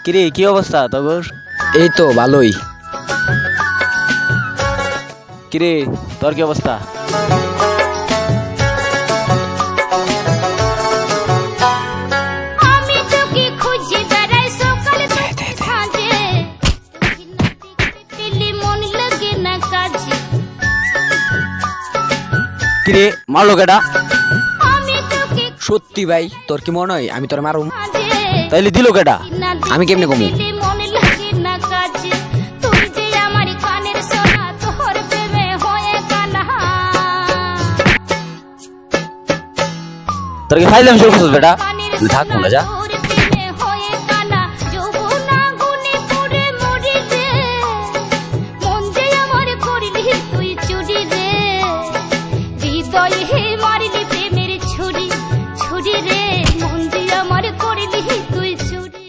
কিরে কি অবস্থা তোর? এই তো ভালোই। কিরে তোর কি অবস্থা? আমি তোকে খুঁজে বেড়াই সকাল থেকে সাঁঝে, পেলে মন লাগে না কাজে। কিরে মারলো কেডা? আমি তোকে সত্যি ভাই, তোর কি মনে হয় আমি তোর মারুম? সাঁঝে, তাইলে দিল কেডা? আমি কেমনে কমু? পেলে মন লাগে না কাজে। তুই যে আমার কানের সোনা, তোর প্রেমে হয়ে কানা। তোর কি ফাইলাম শুরু করছিস বেটা? কানের তুই থাক সোনা, না, যা। তোর প্রেমে হয়ে কানা। যৌবনা গুনে পড়ে মরি রে, মন যে আমার করলি তুই চুরি রে। হৃদয়ে মারলি প্রেমের ছুরি, ছুরি রে, মন যে আমার করলি তুই চুরি।